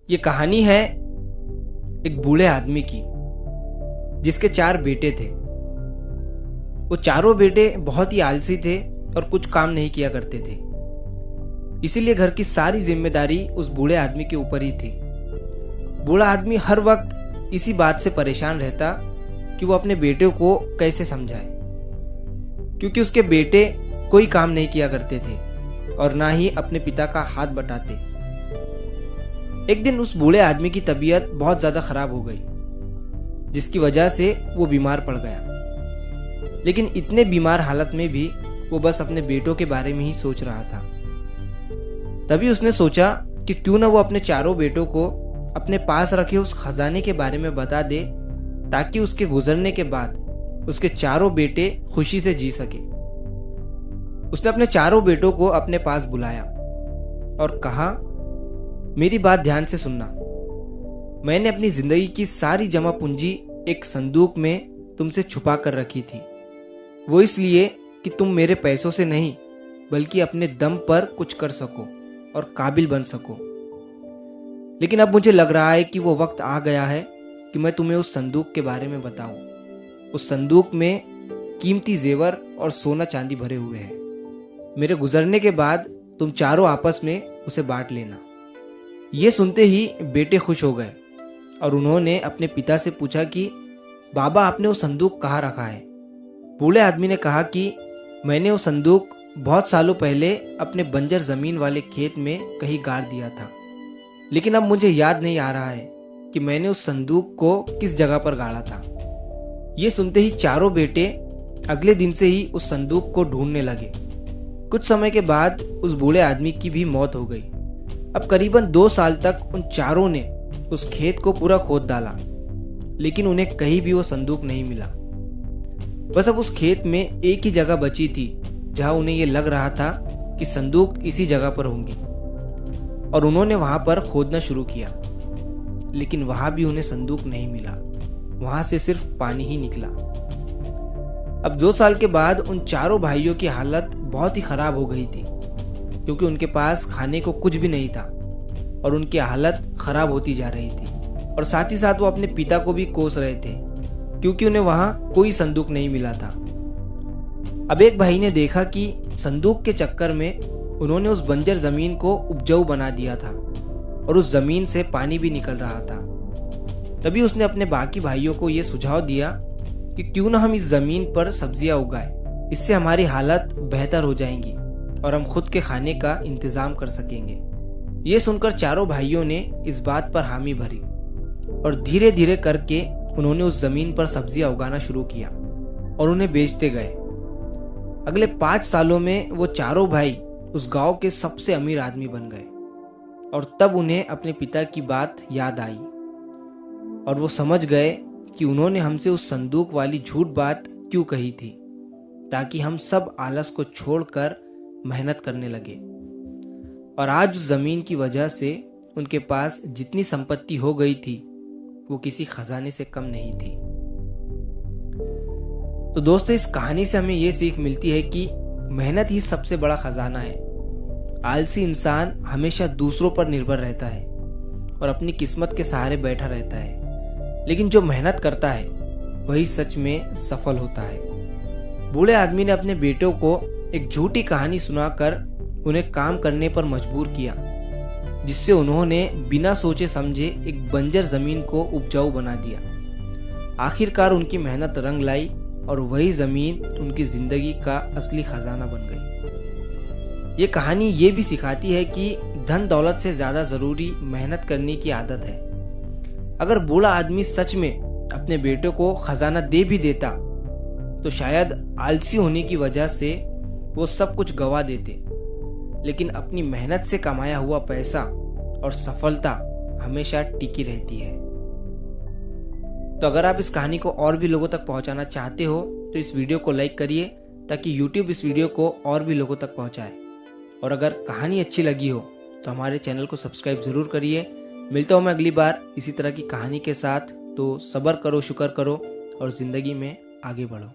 ये कहानी है एक बूढ़े आदमी की जिसके 4 बेटे थे। वो चारों बेटे बहुत ही आलसी थे और कुछ काम नहीं किया करते थे, इसीलिए घर की सारी जिम्मेदारी उस बूढ़े आदमी के ऊपर ही थी। बूढ़ा आदमी हर वक्त इसी बात से परेशान रहता कि वो अपने बेटों को कैसे समझाए, क्योंकि उसके बेटे कोई काम नहीं किया करते थे और ना ही अपने पिता का हाथ बटाते। एक दिन उस बूढ़े आदमी की तबीयत बहुत ज्यादा खराब हो गई, जिसकी वजह से वो बीमार पड़ गया। लेकिन इतने बीमार हालत में भी वो बस अपने बेटों के बारे में ही सोच रहा था। तभी उसने सोचा कि क्यों ना वो अपने चारों बेटों को अपने पास रखे उस खजाने के बारे में बता दे, ताकि उसके गुजरने के बाद उसके चारों बेटे खुशी से जी सके। उसने अपने चारों बेटों को अपने पास बुलाया और कहा, मेरी बात ध्यान से सुनना। मैंने अपनी जिंदगी की सारी जमा पूंजी एक संदूक में तुमसे छुपा कर रखी थी। वो इसलिए कि तुम मेरे पैसों से नहीं बल्कि अपने दम पर कुछ कर सको और काबिल बन सको। लेकिन अब मुझे लग रहा है कि वो वक्त आ गया है कि मैं तुम्हें उस संदूक के बारे में बताऊं। उस संदूक में कीमती जेवर और सोना चांदी भरे हुए हैं। मेरे गुजरने के बाद तुम चारों आपस में उसे बांट लेना। ये सुनते ही बेटे खुश हो गए और उन्होंने अपने पिता से पूछा कि बाबा, आपने वो संदूक कहाँ रखा है? बूढ़े आदमी ने कहा कि मैंने वो संदूक बहुत सालों पहले अपने बंजर जमीन वाले खेत में कहीं गाड़ दिया था, लेकिन अब मुझे याद नहीं आ रहा है कि मैंने उस संदूक को किस जगह पर गाड़ा था। ये सुनते ही चारों बेटे अगले दिन से ही उस संदूक को ढूंढने लगे। कुछ समय के बाद उस बूढ़े आदमी की भी मौत हो गई। अब करीबन 2 साल तक उन चारों ने उस खेत को पूरा खोद डाला, लेकिन उन्हें कहीं भी वो संदूक नहीं मिला। बस अब उस खेत में एक ही जगह बची थी जहां उन्हें ये लग रहा था कि संदूक इसी जगह पर होंगी, और उन्होंने वहां पर खोदना शुरू किया। लेकिन वहां भी उन्हें संदूक नहीं मिला, वहां से सिर्फ पानी ही निकला। अब 2 साल के बाद उन चारों भाइयों की हालत बहुत ही खराब हो गई थी, क्योंकि उनके पास खाने को कुछ भी नहीं था और उनकी हालत खराब होती जा रही थी। और साथ ही साथ वो अपने पिता को भी कोस रहे थे, क्योंकि उन्हें वहां कोई संदूक नहीं मिला था। अब एक भाई ने देखा कि संदूक के चक्कर में उन्होंने उस बंजर जमीन को उपजाऊ बना दिया था और उस जमीन से पानी भी निकल रहा था। तभी उसने अपने बाकी भाइयों को यह सुझाव दिया कि क्यों ना हम इस जमीन पर सब्जियां उगाएं, इससे हमारी हालत बेहतर हो जाएंगी और हम खुद के खाने का इंतजाम कर सकेंगे। ये सुनकर चारों भाइयों ने इस बात पर हामी भरी और धीरे धीरे करके उन्होंने उस जमीन पर सब्जियां उगाना शुरू किया और उन्हें बेचते गए। अगले 5 सालों में वो चारों भाई उस गांव के सबसे अमीर आदमी बन गए। और तब उन्हें अपने पिता की बात याद आई और वो समझ गए कि उन्होंने हमसे उस संदूक वाली झूठ बात क्यों कही थी, ताकि हम सब आलस को छोड़कर मेहनत करने लगे। और आज उस जमीन की वजह से उनके पास जितनी संपत्ति हो गई थी वो किसी खजाने से कम नहीं थी। तो दोस्तों, इस कहानी से हमें ये सीख मिलती है कि मेहनत ही सबसे बड़ा खजाना है। आलसी इंसान हमेशा दूसरों पर निर्भर रहता है और अपनी किस्मत के सहारे बैठा रहता है, लेकिन जो मेहनत करता है वही सच में सफल होता है। बूढ़े आदमी ने अपने बेटों को एक झूठी कहानी सुनाकर उन्हें काम करने पर मजबूर किया, जिससे उन्होंने बिना सोचे समझे एक बंजर जमीन को उपजाऊ बना दिया। आखिरकार उनकी मेहनत रंग लाई और वही जमीन उनकी जिंदगी का असली खजाना बन गई। ये कहानी ये भी सिखाती है कि धन दौलत से ज्यादा जरूरी मेहनत करने की आदत है। अगर बूढ़ा आदमी सच में अपने बेटों को खजाना दे भी देता तो शायद आलसी होने की वजह से वो सब कुछ गवा देते, लेकिन अपनी मेहनत से कमाया हुआ पैसा और सफलता हमेशा टिकी रहती है। तो अगर आप इस कहानी को और भी लोगों तक पहुंचाना चाहते हो तो इस वीडियो को लाइक करिए, ताकि YouTube इस वीडियो को और भी लोगों तक पहुंचाए। और अगर कहानी अच्छी लगी हो तो हमारे चैनल को सब्सक्राइब जरूर करिए। मिलता हूँ मैं अगली बार इसी तरह की कहानी के साथ। तो सब्र करो, शुक्र करो और जिंदगी में आगे बढ़ो।